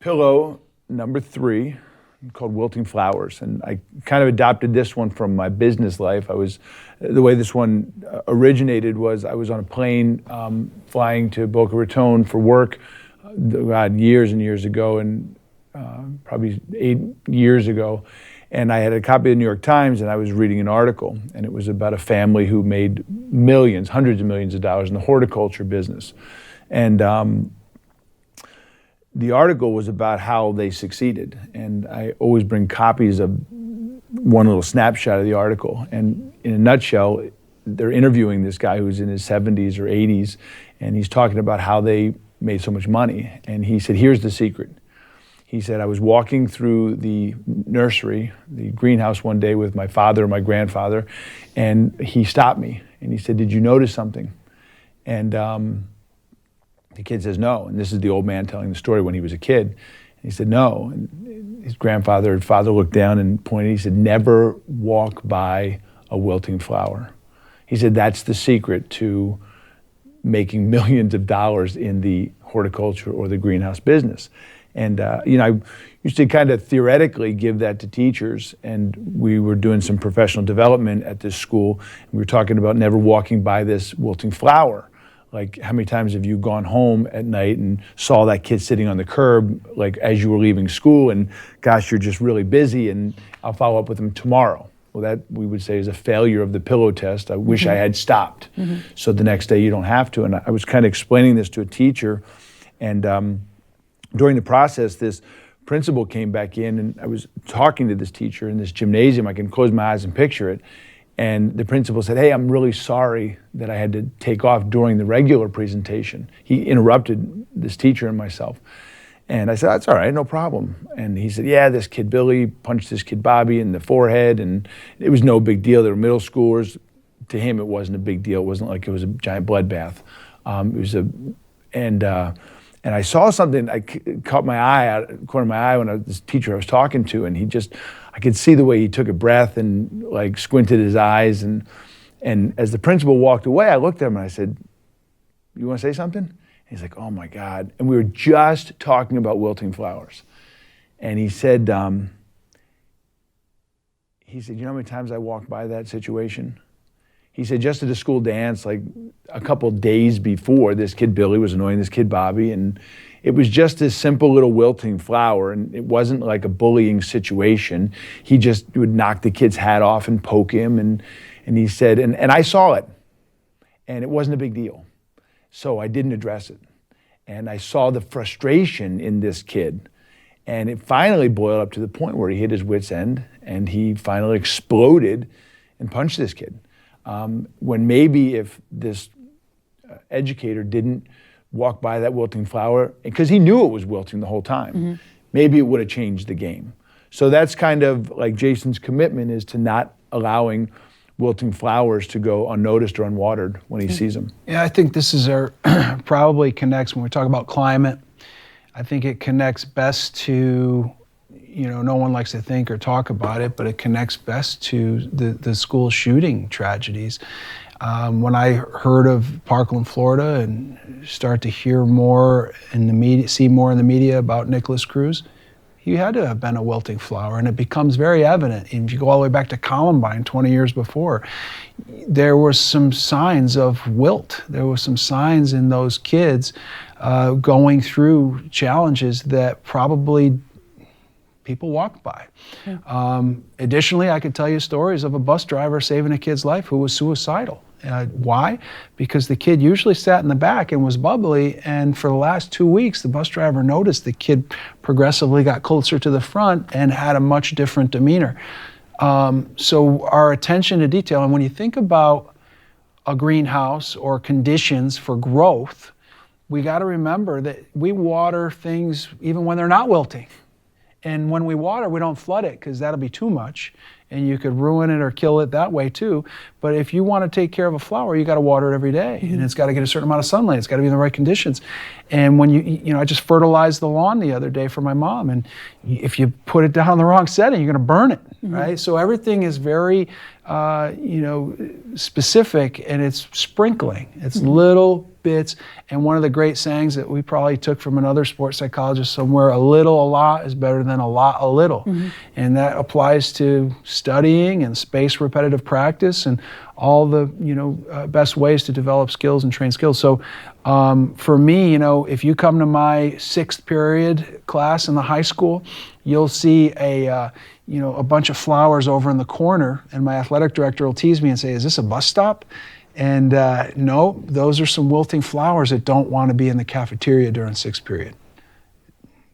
pillow number 3 called Wilting Flowers, and I kind of adopted this one from my business life. The way this one originated was I was on a plane flying to Boca Raton for work, years and years ago, and probably 8 years ago. And I had a copy of the New York Times, and I was reading an article, and it was about a family who made millions, hundreds of millions of dollars in the horticulture business. And the article was about how they succeeded. And I always bring copies of one little snapshot of the article. And in a nutshell, they're interviewing this guy who's in his 70s or 80s, and he's talking about how they made so much money. And he said, here's the secret. He said, I was walking through the nursery, the greenhouse one day with my father and my grandfather, and he stopped me. And he said, did you notice something? And the kid says, no. And this is the old man telling the story when he was a kid. And he said, no. And his father looked down and pointed. He said, never walk by a wilting flower. He said, that's the secret to making millions of dollars in the horticulture or the greenhouse business. And I used to kind of theoretically give that to teachers, and we were doing some professional development at this school, and we were talking about never walking by this wilting flower. Like, how many times have you gone home at night and saw that kid sitting on the curb, like as you were leaving school, and gosh, you're just really busy, and I'll follow up with them tomorrow. Well, that we would say is a failure of the pillow test. I wish I had stopped. So the next day you don't have to. And I was kind of explaining this to a teacher, and during the process, this principal came back in, and I was talking to this teacher in this gymnasium. I can close my eyes and picture it. And the principal said, hey, I'm really sorry that I had to take off during the regular presentation. He interrupted this teacher and myself. And I said, that's all right, no problem. And he said, yeah, this kid Billy punched this kid Bobby in the forehead, and it was no big deal. They were middle schoolers. To him, it wasn't a big deal. It wasn't like it was a giant bloodbath. And I saw something, I caught my eye out, corner of my eye, when this teacher I was talking to, and I could see the way he took a breath and like squinted his eyes. And as the principal walked away, I looked at him and I said, you want to say something? And he's like, oh my God. And we were just talking about wilting flowers. And he said, you know how many times I walked by that situation? He said, just at a school dance, like a couple days before, this kid Billy was annoying this kid Bobby, and it was just this simple little wilting flower, and it wasn't like a bullying situation. He just would knock the kid's hat off and poke him, and he said, and I saw it, and it wasn't a big deal. So I didn't address it. And I saw the frustration in this kid, and it finally boiled up to the point where he hit his wit's end, and he finally exploded and punched this kid. When maybe if this educator didn't walk by that wilting flower, because he knew it was wilting the whole time, maybe it would have changed the game. So that's kind of like Jason's commitment, is to not allowing wilting flowers to go unnoticed or unwatered when he sees them. Yeah, I think this is probably connects, when we talk about climate, I think it connects best to, no one likes to think or talk about it, but it connects best to the school shooting tragedies. When I heard of Parkland, Florida, and start to hear more in the media, see more in the media about Nicholas Cruz, he had to have been a wilting flower, and it becomes very evident. And if you go all the way back to Columbine 20 years before, there were some signs of wilt. There were some signs in those kids going through challenges that probably people walked by. Additionally, I could tell you stories of a bus driver saving a kid's life who was suicidal. Why? Because the kid usually sat in the back and was bubbly, and for the last 2 weeks, the bus driver noticed the kid progressively got closer to the front and had a much different demeanor. So our attention to detail, and when you think about a greenhouse or conditions for growth, we got to remember that we water things even when they're not wilting. And when we water, we don't flood it because that'll be too much. and you could ruin it or kill it that way too. But if you want to take care of a flower, you got to water it every day, and it's got to get a certain amount of sunlight. It's got to be in the right conditions. And when I just fertilized the lawn the other day for my mom, and if you put it down in the wrong setting, you're going to burn it, right? So everything is very, specific, and it's sprinkling. It's little bits. And one of the great sayings that we probably took from another sports psychologist somewhere: a little, a lot is better than a lot, a little. And that applies to studying and spaced repetitive practice and all the best ways to develop skills and train skills. So for me, if you come to my 6th period class in the high school, you'll see a bunch of flowers over in the corner, and my athletic director will tease me and say, "Is this a bus stop?" And no, those are some wilting flowers that don't want to be in the cafeteria during 6th period.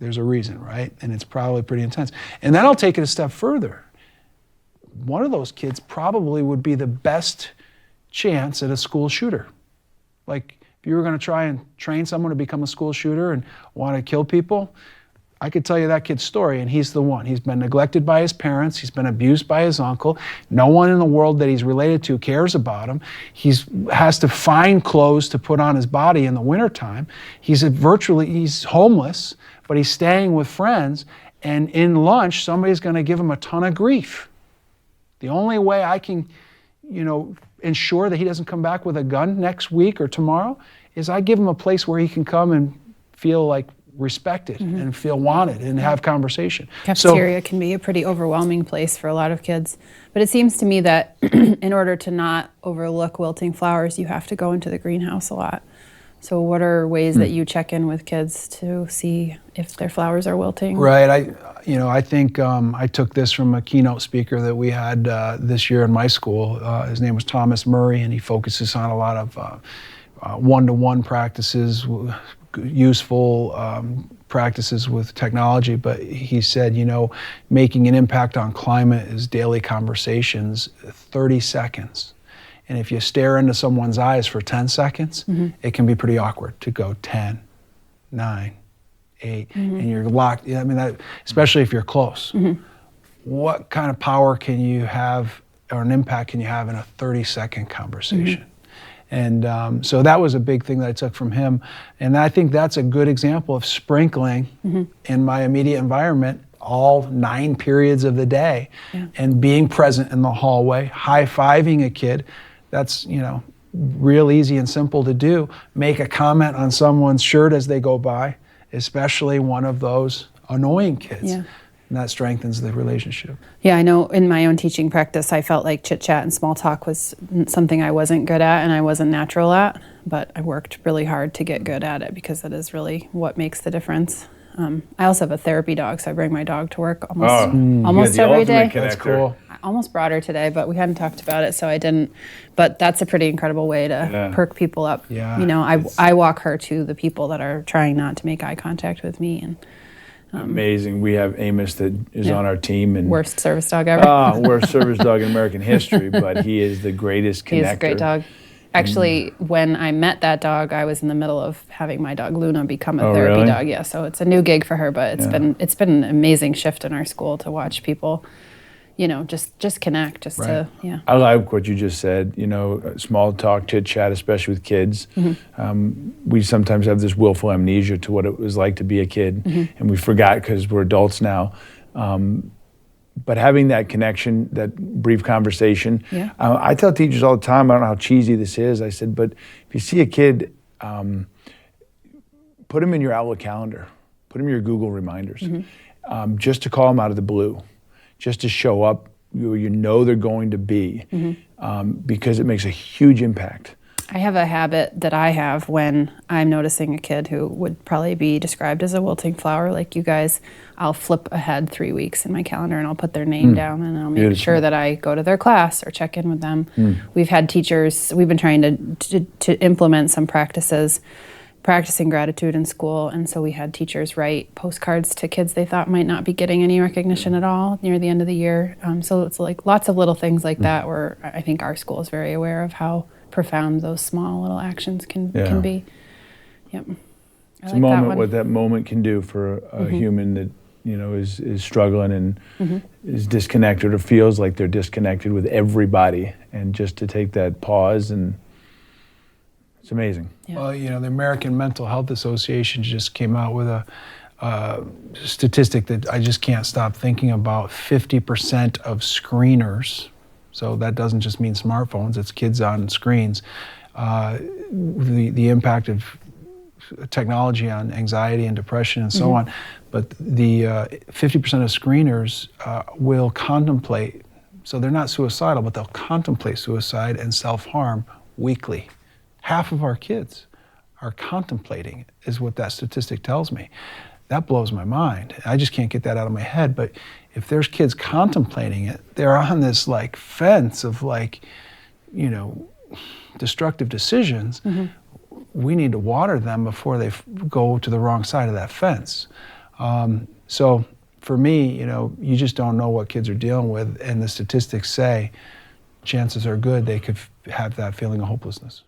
There's a reason, right? And it's probably pretty intense. And then I'll take it a step further. One of those kids probably would be the best chance at a school shooter. Like, if you were going to try and train someone to become a school shooter and want to kill people, I could tell you that kid's story, and he's the one. He's been neglected by his parents. He's been abused by his uncle. No one in the world that he's related to cares about him. He has to find clothes to put on his body in the wintertime. He's homeless, but he's staying with friends, and in lunch, somebody's going to give him a ton of grief. The only way I can, ensure that he doesn't come back with a gun next week or tomorrow is I give him a place where he can come and feel like respected and feel wanted and have conversation. Cafeteria can be a pretty overwhelming place for a lot of kids. But it seems to me that in order to not overlook wilting flowers, you have to go into the greenhouse a lot. So what are ways that you check in with kids to see if their flowers are wilting? Right. I think I took this from a keynote speaker that we had this year in my school. His name was Thomas Murray, and he focuses on a lot of one-to-one practices, useful practices with technology. But he said, making an impact on climate is daily conversations, 30 seconds. And if you stare into someone's eyes for 10 seconds, it can be pretty awkward to go 10, 9, 8, and you're locked. Especially if you're close. What kind of power can you have, or an impact can you have in a 30-second conversation? And so that was a big thing that I took from him. And I think that's a good example of sprinkling in my immediate environment all 9 periods of the day, and being present in the hallway, high-fiving a kid. That's, real easy and simple to do. Make a comment on someone's shirt as they go by, especially one of those annoying kids. And that strengthens the relationship. Yeah, I know in my own teaching practice, I felt like chit-chat and small talk was something I wasn't good at and I wasn't natural at, but I worked really hard to get good at it because that is really what makes the difference. I also have a therapy dog, so I bring my dog to work almost every day. That's cool. I almost brought her today, but we hadn't talked about it, so I didn't. But that's a pretty incredible way to perk people up. I walk her to the people that are trying not to make eye contact with me. And amazing. We have Amos that is on our team. And worst service dog ever. Worst service dog in American history, but he is the greatest connector. He's a great dog. Actually, when I met that dog, I was in the middle of having my dog Luna become a therapy dog. Yeah, so it's a new gig for her, but it's been an amazing shift in our school to watch people, just connect, I like what you just said. Small talk, chit chat, especially with kids. We sometimes have this willful amnesia to what it was like to be a kid, and we forgot because we're adults now. But having that connection, that brief conversation, I tell teachers all the time, I don't know how cheesy this is, I said, but if you see a kid, put them in your Outlook calendar, put them in your Google reminders, just to call them out of the blue, just to show up where they're going to be, because it makes a huge impact. I have a habit that I have when I'm noticing a kid who would probably be described as a wilting flower like you guys. I'll flip ahead 3 weeks in my calendar and I'll put their name down and I'll make sure that I go to their class or check in with them. We've had teachers, we've been trying to implement some practicing gratitude in school, and so we had teachers write postcards to kids they thought might not be getting any recognition at all near the end of the year. So it's like lots of little things like that where I think our school is very aware of how profound those small little actions can be. It's a moment what that moment can do for a human that is struggling and is disconnected or feels like they're disconnected with everybody, and just to take that pause, and it's amazing. Yeah. Well, the American Mental Health Association just came out with a statistic that I just can't stop thinking about. 50% of screeners, so that doesn't just mean smartphones, it's kids on screens, the impact of technology on anxiety and depression and so on. But the 50% of screeners will contemplate, so they're not suicidal, but they'll contemplate suicide and self-harm weekly. Half of our kids are contemplating it, is what that statistic tells me. That blows my mind. I just can't get that out of my head. But if there's kids contemplating it, they're on this like fence of destructive decisions. We need to water them before they go to the wrong side of that fence. So for me, you just don't know what kids are dealing with, and the statistics say chances are good they could have that feeling of hopelessness.